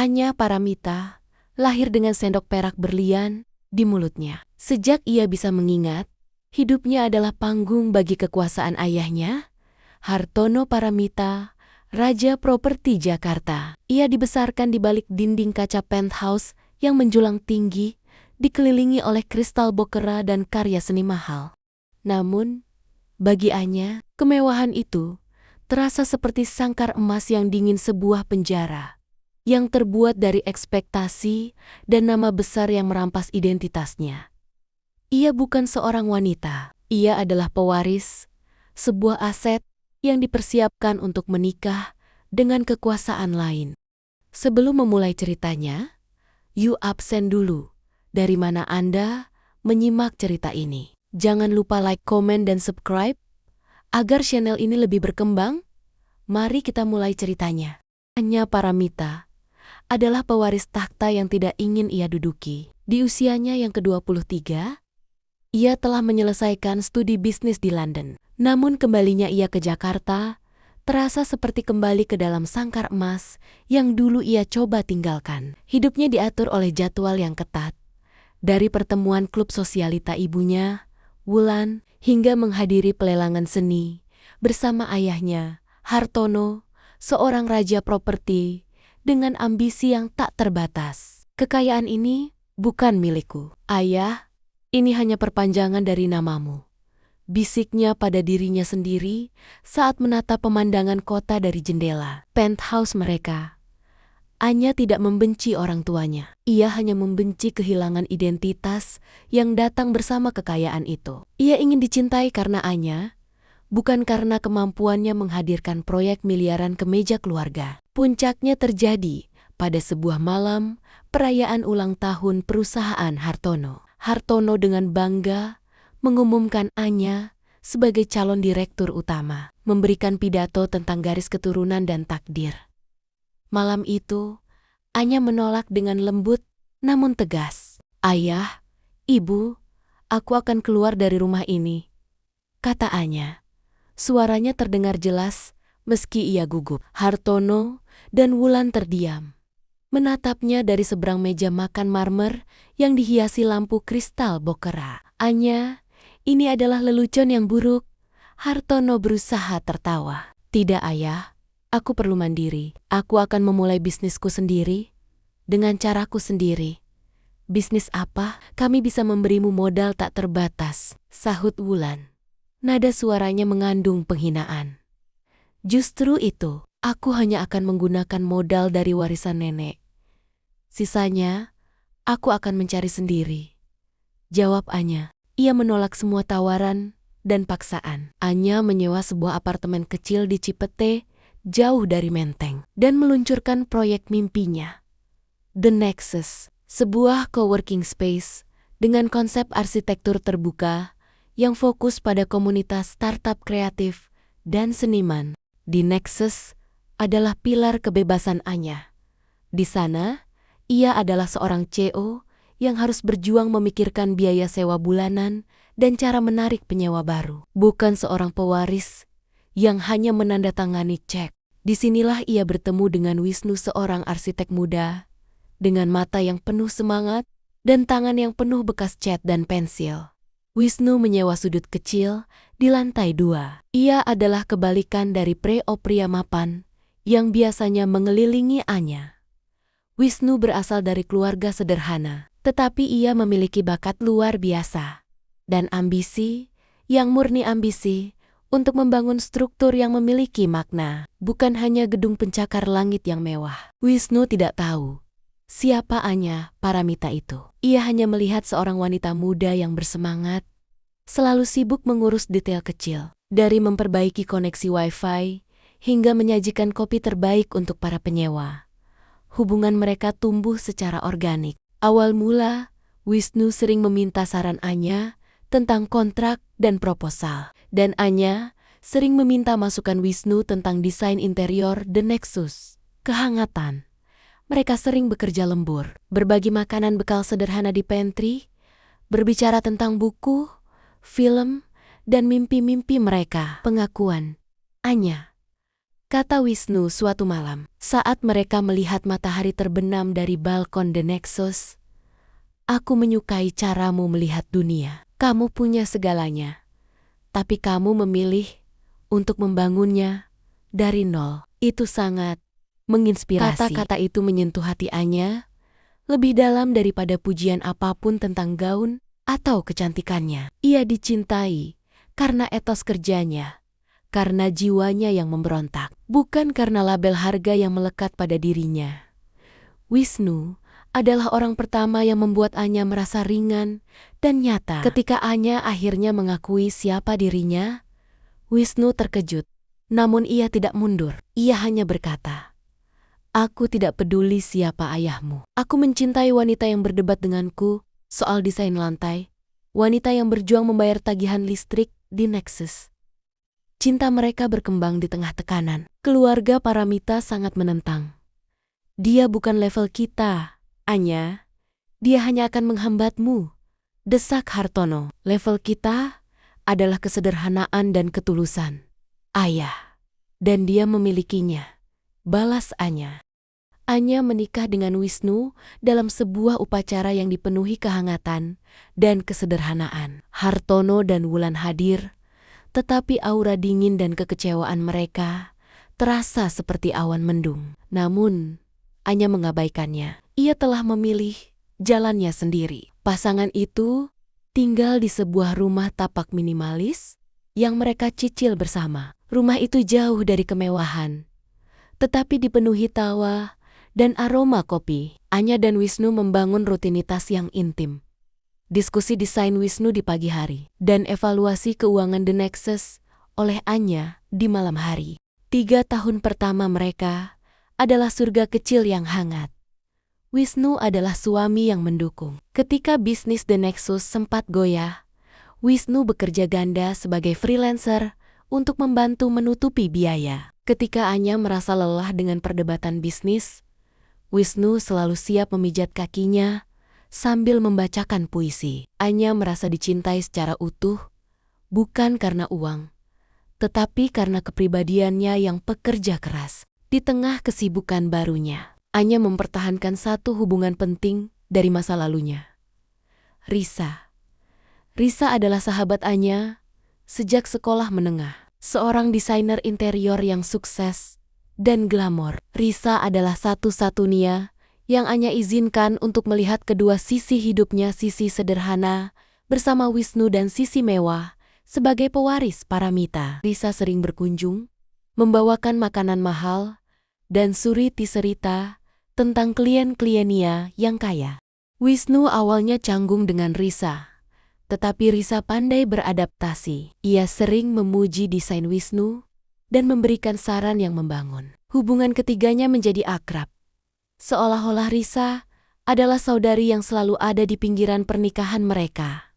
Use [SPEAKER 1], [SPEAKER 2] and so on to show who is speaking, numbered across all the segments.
[SPEAKER 1] Anya Paramita lahir dengan sendok perak berlian di mulutnya. Sejak ia bisa mengingat, hidupnya adalah panggung bagi kekuasaan ayahnya, Hartono Paramita, Raja Properti Jakarta. Ia dibesarkan di balik dinding kaca penthouse yang menjulang tinggi, dikelilingi oleh kristal bokera dan karya seni mahal. Namun, bagi Anya, kemewahan itu terasa seperti sangkar emas yang dingin sebuah penjara, yang terbuat dari ekspektasi dan nama besar yang merampas identitasnya. Ia bukan seorang wanita, ia adalah pewaris, sebuah aset yang dipersiapkan untuk menikah dengan kekuasaan lain. Sebelum memulai ceritanya, you absen dulu. Dari mana Anda menyimak cerita ini? Jangan lupa like, komen, dan subscribe agar channel ini lebih berkembang. Mari kita mulai ceritanya. Anya Paramita adalah pewaris takhta yang tidak ingin ia duduki. Di usianya yang ke-23, ia telah menyelesaikan studi bisnis di London. Namun kembalinya ia ke Jakarta terasa seperti kembali ke dalam sangkar emas yang dulu ia coba tinggalkan. Hidupnya diatur oleh jadwal yang ketat. Dari pertemuan klub sosialita ibunya, Wulan, hingga menghadiri pelelangan seni bersama ayahnya, Hartono, seorang raja properti dengan ambisi yang tak terbatas. Kekayaan ini bukan milikku, ayah, ini hanya perpanjangan dari namamu, bisiknya pada dirinya sendiri saat menatap pemandangan kota dari jendela penthouse mereka. Anya tidak membenci orang tuanya. Ia hanya membenci kehilangan identitas yang datang bersama kekayaan itu. Ia ingin dicintai karena Anya, bukan karena kemampuannya menghadirkan proyek miliaran ke meja keluarga. Puncaknya terjadi pada sebuah malam perayaan ulang tahun perusahaan Hartono. Hartono dengan bangga mengumumkan Anya sebagai calon direktur utama, memberikan pidato tentang garis keturunan dan takdir. Malam itu, Anya menolak dengan lembut namun tegas. Ayah, ibu, aku akan keluar dari rumah ini, kata Anya. Suaranya terdengar jelas meski ia gugup. Hartono dan Wulan terdiam, menatapnya dari seberang meja makan marmer yang dihiasi lampu kristal bokera. Anya, ini adalah lelucon yang buruk. Hartono berusaha tertawa. Tidak ayah, aku perlu mandiri. Aku akan memulai bisnisku sendiri, dengan caraku sendiri. Bisnis apa? Kami bisa memberimu modal tak terbatas, sahut Wulan. Nada suaranya mengandung penghinaan. Justru itu, aku hanya akan menggunakan modal dari warisan nenek. Sisanya, aku akan mencari sendiri, jawab Anya. Ia menolak semua tawaran dan paksaan. Anya menyewa sebuah apartemen kecil di Cipete, jauh dari Menteng, dan meluncurkan proyek mimpinya, The Nexus, sebuah coworking space dengan konsep arsitektur terbuka yang fokus pada komunitas startup kreatif dan seniman. The Nexus adalah pilar kebebasan Anya. Di sana, ia adalah seorang CEO yang harus berjuang memikirkan biaya sewa bulanan dan cara menarik penyewa baru. Bukan seorang pewaris yang hanya menandatangani cek. Disinilah ia bertemu dengan Wisnu, seorang arsitek muda, dengan mata yang penuh semangat dan tangan yang penuh bekas cat dan pensil. Wisnu menyewa sudut kecil di lantai 2. Ia adalah kebalikan dari pria mapan yang biasanya mengelilingi Anya. Wisnu berasal dari keluarga sederhana, tetapi ia memiliki bakat luar biasa dan ambisi yang murni ambisi untuk membangun struktur yang memiliki makna, bukan hanya gedung pencakar langit yang mewah. Wisnu tidak tahu siapa Anya Paramita itu. Ia hanya melihat seorang wanita muda yang bersemangat, selalu sibuk mengurus detail kecil, dari memperbaiki koneksi Wi-Fi hingga menyajikan kopi terbaik untuk para penyewa. Hubungan mereka tumbuh secara organik. Awal mula, Wisnu sering meminta saran Anya tentang kontrak dan proposal, dan Anya sering meminta masukan Wisnu tentang desain interior The Nexus. Kehangatan. Mereka sering bekerja lembur, berbagi makanan bekal sederhana di pantry, berbicara tentang buku, film, dan mimpi-mimpi mereka. Pengakuan Anya, kata Wisnu suatu malam. Saat mereka melihat matahari terbenam dari balkon The Nexus, aku menyukai caramu melihat dunia. Kamu punya segalanya, tapi kamu memilih untuk membangunnya dari nol. Itu sangat menginspirasi. Kata-kata itu menyentuh hati Anya lebih dalam daripada pujian apapun tentang gaun atau kecantikannya. Ia dicintai karena etos kerjanya, karena jiwanya yang memberontak, bukan karena label harga yang melekat pada dirinya. Wisnu adalah orang pertama yang membuat Anya merasa ringan dan nyata. Ketika Anya akhirnya mengakui siapa dirinya, Wisnu terkejut. Namun ia tidak mundur. Ia hanya berkata, "Aku tidak peduli siapa ayahmu. Aku mencintai wanita yang berdebat denganku soal desain lantai, wanita yang berjuang membayar tagihan listrik di Nexus." Cinta mereka berkembang di tengah tekanan. Keluarga Paramita sangat menentang. "Dia bukan level kita, Anya. Dia hanya akan menghambatmu," desak Hartono. "Level kita adalah kesederhanaan dan ketulusan, Ayah. Dan dia memilikinya," balas Anya. Anya menikah dengan Wisnu dalam sebuah upacara yang dipenuhi kehangatan dan kesederhanaan. Hartono dan Wulan hadir, tetapi aura dingin dan kekecewaan mereka terasa seperti awan mendung. Namun, Anya mengabaikannya. Ia telah memilih jalannya sendiri. Pasangan itu tinggal di sebuah rumah tapak minimalis yang mereka cicil bersama. Rumah itu jauh dari kemewahan, tetapi dipenuhi tawa dan aroma kopi. Anya dan Wisnu membangun rutinitas yang intim. Diskusi desain Wisnu di pagi hari dan evaluasi keuangan The Nexus oleh Anya di malam hari. 3 tahun pertama mereka adalah surga kecil yang hangat. Wisnu adalah suami yang mendukung. Ketika bisnis The Nexus sempat goyah, Wisnu bekerja ganda sebagai freelancer untuk membantu menutupi biaya. Ketika Anya merasa lelah dengan perdebatan bisnis, Wisnu selalu siap memijat kakinya sambil membacakan puisi. Anya merasa dicintai secara utuh, bukan karena uang, tetapi karena kepribadiannya yang pekerja keras. Di tengah kesibukan barunya, Anya mempertahankan satu hubungan penting dari masa lalunya. Risa. Risa adalah sahabat Anya sejak sekolah menengah. Seorang desainer interior yang sukses dan glamor. Risa adalah satu-satunya yang Anya izinkan untuk melihat kedua sisi hidupnya, sisi sederhana bersama Wisnu dan sisi mewah sebagai pewaris Paramita. Risa sering berkunjung, membawakan makanan mahal, dan suriti cerita tentang klien-kliennya yang kaya. Wisnu awalnya canggung dengan Risa, tetapi Risa pandai beradaptasi. Ia sering memuji desain Wisnu dan memberikan saran yang membangun. Hubungan ketiganya menjadi akrab, seolah-olah Risa adalah saudari yang selalu ada di pinggiran pernikahan mereka.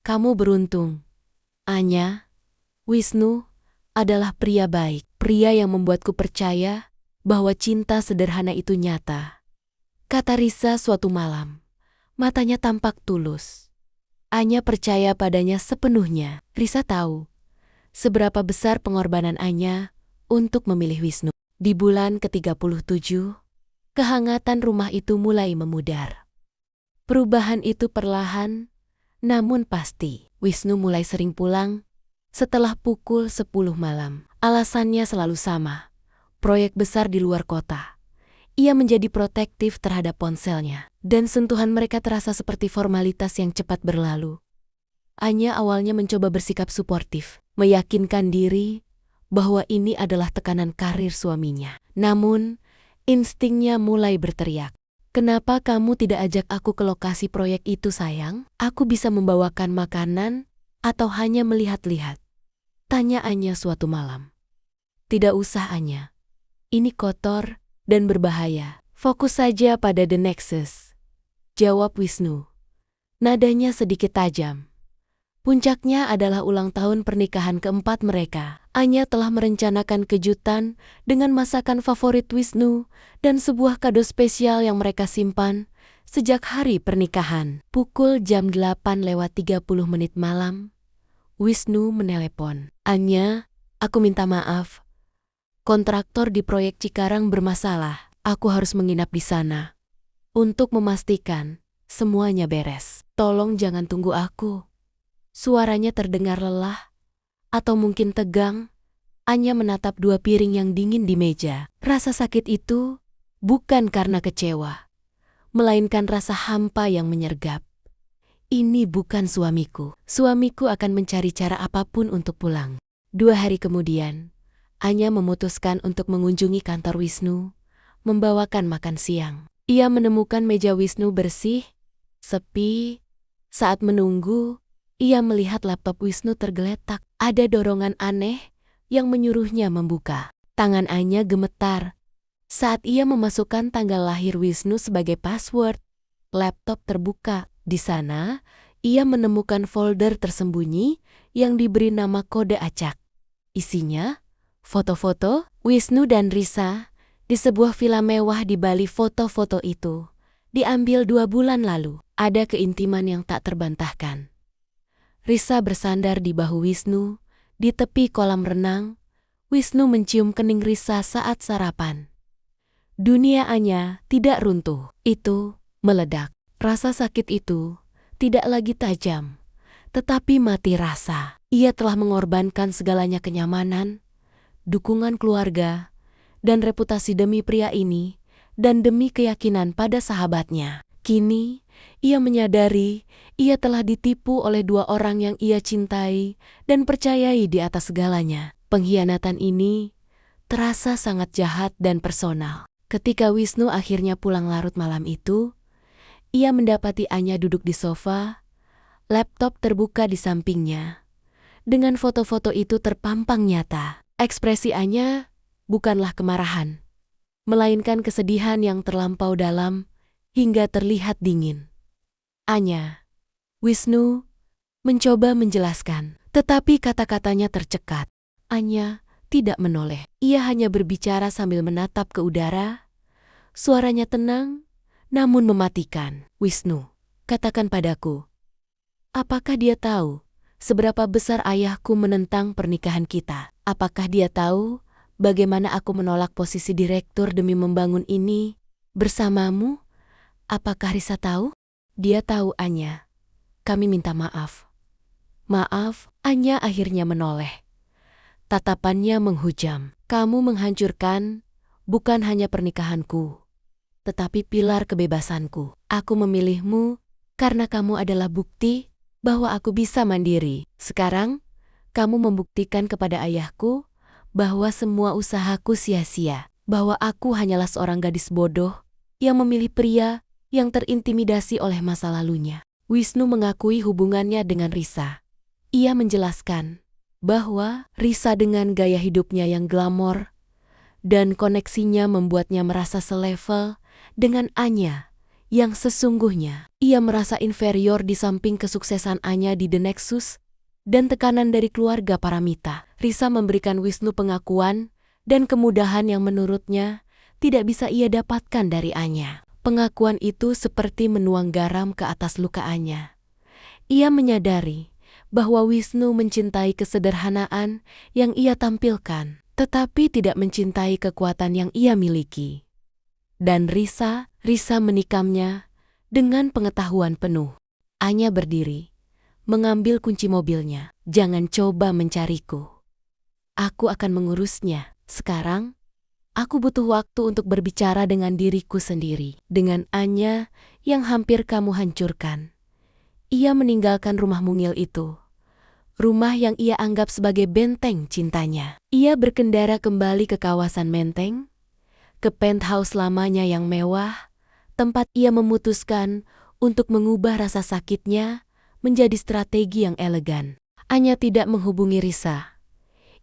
[SPEAKER 1] "Kamu beruntung, Anya. Wisnu adalah pria baik, pria yang membuatku percaya bahwa cinta sederhana itu nyata," kata Risa suatu malam. Matanya tampak tulus. Anya percaya padanya sepenuhnya. Risa tahu seberapa besar pengorbanan Anya untuk memilih Wisnu. Di bulan ke-37, kehangatan rumah itu mulai memudar. Perubahan itu perlahan, namun pasti. Wisnu mulai sering pulang setelah pukul 10 malam. Alasannya selalu sama, proyek besar di luar kota. Ia menjadi protektif terhadap ponselnya, dan sentuhan mereka terasa seperti formalitas yang cepat berlalu. Anya awalnya mencoba bersikap suportif, meyakinkan diri bahwa ini adalah tekanan karir suaminya. Namun, instingnya mulai berteriak, "Kenapa kamu tidak ajak aku ke lokasi proyek itu, sayang? Aku bisa membawakan makanan atau hanya melihat-lihat?" Tanya Anya suatu malam. "Tidak usah, Anya. Ini kotor dan berbahaya. Fokus saja pada The Nexus," jawab Wisnu. Nadanya sedikit tajam. Puncaknya adalah ulang tahun pernikahan keempat mereka. Anya telah merencanakan kejutan dengan masakan favorit Wisnu dan sebuah kado spesial yang mereka simpan sejak hari pernikahan. Pukul jam 8:30 malam, Wisnu menelepon. "Anya, aku minta maaf. Kontraktor di proyek Cikarang bermasalah. Aku harus menginap di sana untuk memastikan semuanya beres. Tolong jangan tunggu aku. Suaranya terdengar lelah atau mungkin tegang. Anya menatap dua piring yang dingin di meja. Rasa sakit itu bukan karena kecewa, melainkan rasa hampa yang menyergap. Ini bukan suamiku. Suamiku akan mencari cara apapun untuk pulang. 2 hari kemudian, Anya memutuskan untuk mengunjungi kantor Wisnu, membawakan makan siang. Ia menemukan meja Wisnu bersih, sepi. Saat menunggu, ia melihat laptop Wisnu tergeletak. Ada dorongan aneh yang menyuruhnya membuka. Tangan Anya gemetar saat ia memasukkan tanggal lahir Wisnu sebagai password. Laptop terbuka. Di sana, ia menemukan folder tersembunyi yang diberi nama kode acak. Isinya, foto-foto Wisnu dan Risa di sebuah villa mewah di Bali. Foto-foto itu diambil 2 bulan lalu. Ada keintiman yang tak terbantahkan. Risa bersandar di bahu Wisnu, di tepi kolam renang. Wisnu mencium kening Risa saat sarapan. Dunia Anya tidak runtuh, itu meledak. Rasa sakit itu tidak lagi tajam, tetapi mati rasa. Ia telah mengorbankan segalanya, kenyamanan, dukungan keluarga, dan reputasi demi pria ini, dan demi keyakinan pada sahabatnya. Kini, ia menyadari ia telah ditipu oleh 2 orang yang ia cintai dan percayai di atas segalanya. Pengkhianatan ini terasa sangat jahat dan personal. Ketika Wisnu akhirnya pulang larut malam itu, ia mendapati Anya duduk di sofa, laptop terbuka di sampingnya. Dengan foto-foto itu terpampang nyata. Ekspresi Anya bukanlah kemarahan, melainkan kesedihan yang terlampau dalam hingga terlihat dingin. Anya, Wisnu mencoba menjelaskan, tetapi kata-katanya tercekat. Anya tidak menoleh. Ia hanya berbicara sambil menatap ke udara. Suaranya tenang, namun mematikan. Wisnu, katakan padaku, apakah dia tahu seberapa besar ayahku menentang pernikahan kita? Apakah dia tahu bagaimana aku menolak posisi direktur demi membangun ini bersamamu? Apakah Risa tahu? Dia tahu, Anya. Kami minta maaf. Maaf. Anya akhirnya menoleh. Tatapannya menghujam. Kamu menghancurkan bukan hanya pernikahanku, tetapi pilar kebebasanku. Aku memilihmu karena kamu adalah bukti bahwa aku bisa mandiri. Sekarang, kamu membuktikan kepada ayahku bahwa semua usahaku sia-sia, bahwa aku hanyalah seorang gadis bodoh yang memilih pria yang terintimidasi oleh masa lalunya. Wisnu mengakui hubungannya dengan Risa. Ia menjelaskan bahwa Risa dengan gaya hidupnya yang glamor dan koneksinya membuatnya merasa selevel dengan Anya yang sesungguhnya. Ia merasa inferior di samping kesuksesan Anya di The Nexus dan tekanan dari keluarga Paramita. Risa memberikan Wisnu pengakuan dan kemudahan yang menurutnya tidak bisa ia dapatkan dari Anya. Pengakuan itu seperti menuang garam ke atas luka Anya. Ia menyadari bahwa Wisnu mencintai kesederhanaan yang ia tampilkan, tetapi tidak mencintai kekuatan yang ia miliki. Dan Risa menikamnya dengan pengetahuan penuh. Anya berdiri, mengambil kunci mobilnya. Jangan coba mencariku. Aku akan mengurusnya. Sekarang, aku butuh waktu untuk berbicara dengan diriku sendiri. Dengan Anya yang hampir kamu hancurkan. Ia meninggalkan rumah mungil itu. Rumah yang ia anggap sebagai benteng cintanya. Ia berkendara kembali ke kawasan Menteng, ke penthouse lamanya yang mewah, tempat ia memutuskan untuk mengubah rasa sakitnya menjadi strategi yang elegan. Anya tidak menghubungi Risa.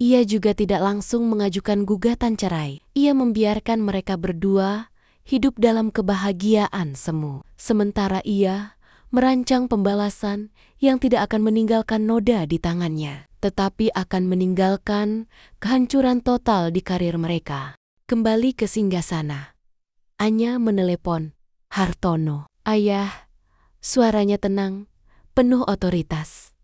[SPEAKER 1] Ia juga tidak langsung mengajukan gugatan cerai. Ia membiarkan mereka berdua hidup dalam kebahagiaan semu. Sementara ia merancang pembalasan yang tidak akan meninggalkan noda di tangannya, tetapi akan meninggalkan kehancuran total di karir mereka. Kembali ke singgasana. Anya menelepon Hartono. Ayah, suaranya tenang, penuh otoritas.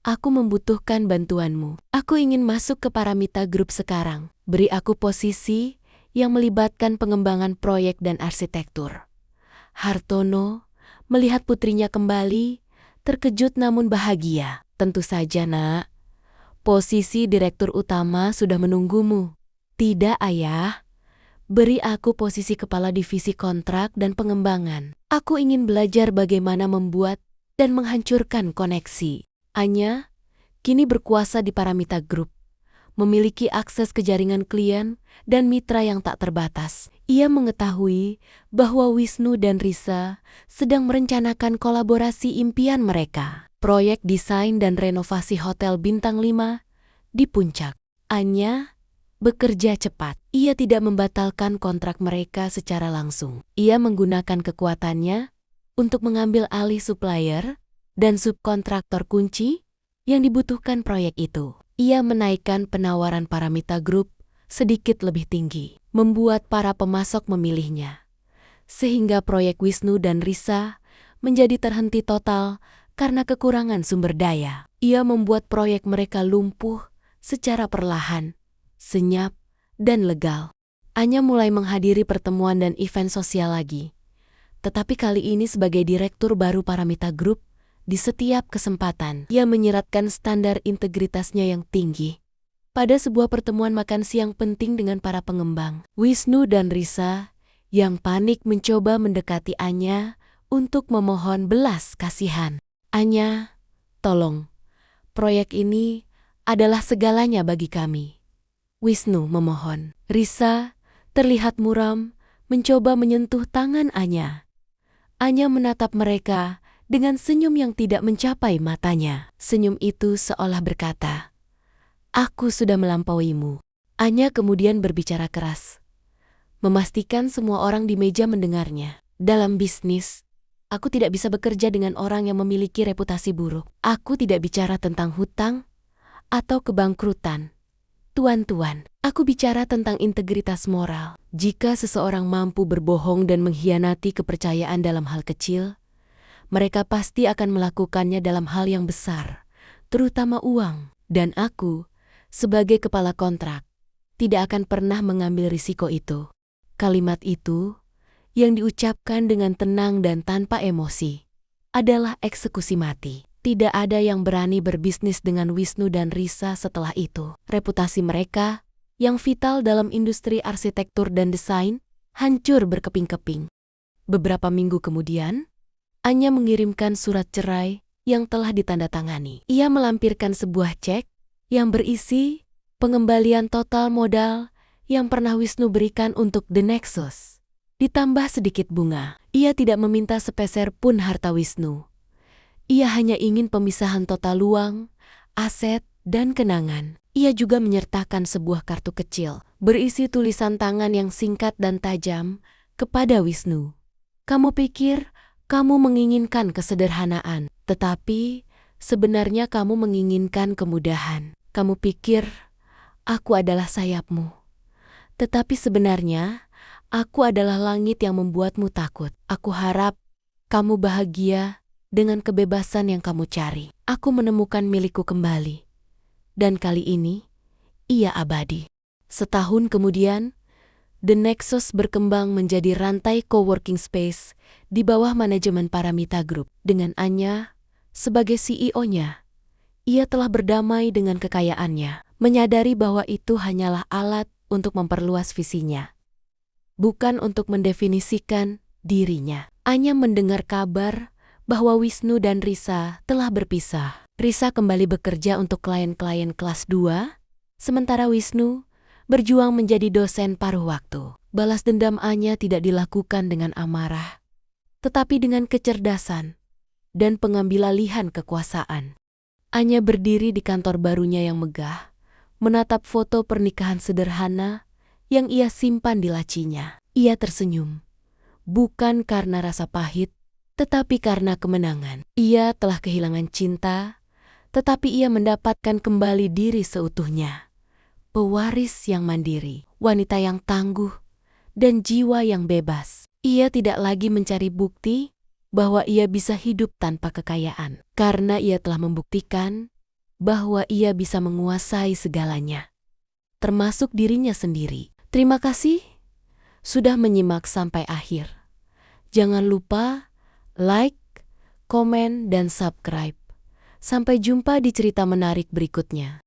[SPEAKER 1] Aku membutuhkan bantuanmu. Aku ingin masuk ke Paramita Group sekarang. Beri aku posisi yang melibatkan pengembangan proyek dan arsitektur. Hartono melihat putrinya kembali, terkejut namun bahagia. Tentu saja, Nak. Posisi direktur utama sudah menunggumu. Tidak, Ayah. Beri aku posisi kepala divisi kontrak dan pengembangan. Aku ingin belajar bagaimana membuat dan menghancurkan koneksi. Anya kini berkuasa di Paramita Group, memiliki akses ke jaringan klien dan mitra yang tak terbatas. Ia mengetahui bahwa Wisnu dan Risa sedang merencanakan kolaborasi impian mereka. Proyek desain dan renovasi Hotel Bintang 5 di Puncak. Anya bekerja cepat. Ia tidak membatalkan kontrak mereka secara langsung. Ia menggunakan kekuatannya untuk mengambil alih supplier dan subkontraktor kunci yang dibutuhkan proyek itu. Ia menaikkan penawaran Paramita Group sedikit lebih tinggi, membuat para pemasok memilihnya. Sehingga proyek Wisnu dan Risa menjadi terhenti total karena kekurangan sumber daya. Ia membuat proyek mereka lumpuh secara perlahan, senyap, dan legal. Anya mulai menghadiri pertemuan dan event sosial lagi. Tetapi kali ini sebagai direktur baru Paramita Group, di setiap kesempatan, ia menyeratkan standar integritasnya yang tinggi. Pada sebuah pertemuan makan siang penting dengan para pengembang, Wisnu dan Risa yang panik mencoba mendekati Anya untuk memohon belas kasihan. Anya, tolong. Proyek ini adalah segalanya bagi kami. Wisnu memohon. Risa terlihat muram, mencoba menyentuh tangan Anya. Anya menatap mereka dengan senyum yang tidak mencapai matanya. Senyum itu seolah berkata, "Aku sudah melampauimu." Anya kemudian berbicara keras, memastikan semua orang di meja mendengarnya. Dalam bisnis, aku tidak bisa bekerja dengan orang yang memiliki reputasi buruk. Aku tidak bicara tentang hutang atau kebangkrutan. Tuan-tuan, aku bicara tentang integritas moral. Jika seseorang mampu berbohong dan mengkhianati kepercayaan dalam hal kecil, mereka pasti akan melakukannya dalam hal yang besar, terutama uang. Dan aku, sebagai kepala kontrak, tidak akan pernah mengambil risiko itu. Kalimat itu, yang diucapkan dengan tenang dan tanpa emosi, adalah eksekusi mati. Tidak ada yang berani berbisnis dengan Wisnu dan Risa setelah itu. Reputasi mereka, yang vital dalam industri arsitektur dan desain, hancur berkeping-keping. Beberapa minggu kemudian, Anya mengirimkan surat cerai yang telah ditandatangani. Ia melampirkan sebuah cek yang berisi pengembalian total modal yang pernah Wisnu berikan untuk The Nexus, ditambah sedikit bunga. Ia tidak meminta sepeser pun harta Wisnu. Ia hanya ingin pemisahan total uang, aset, dan kenangan. Ia juga menyertakan sebuah kartu kecil berisi tulisan tangan yang singkat dan tajam kepada Wisnu. "Kamu pikir kamu menginginkan kesederhanaan, tetapi sebenarnya kamu menginginkan kemudahan. Kamu pikir aku adalah sayapmu, tetapi sebenarnya aku adalah langit yang membuatmu takut. Aku harap kamu bahagia dengan kebebasan yang kamu cari. Aku menemukan milikku kembali, dan kali ini ia abadi." Setahun kemudian, The Nexus berkembang menjadi rantai coworking space di bawah manajemen Paramita Group. Dengan Anya sebagai CEO-nya, ia telah berdamai dengan kekayaannya, menyadari bahwa itu hanyalah alat untuk memperluas visinya, bukan untuk mendefinisikan dirinya. Anya mendengar kabar bahwa Wisnu dan Risa telah berpisah. Risa kembali bekerja untuk klien-klien kelas 2, sementara Wisnu berjuang menjadi dosen paruh waktu. Balas dendam Anya tidak dilakukan dengan amarah, tetapi dengan kecerdasan dan pengambil alihan kekuasaan. Anya berdiri di kantor barunya yang megah, menatap foto pernikahan sederhana yang ia simpan di lacinya. Ia tersenyum, bukan karena rasa pahit, tetapi karena kemenangan. Ia telah kehilangan cinta, tetapi ia mendapatkan kembali diri seutuhnya. Pewaris yang mandiri, wanita yang tangguh, dan jiwa yang bebas. Ia tidak lagi mencari bukti bahwa ia bisa hidup tanpa kekayaan, karena ia telah membuktikan bahwa ia bisa menguasai segalanya, termasuk dirinya sendiri. Terima kasih sudah menyimak sampai akhir. Jangan lupa like, komen, dan subscribe. Sampai jumpa di cerita menarik berikutnya.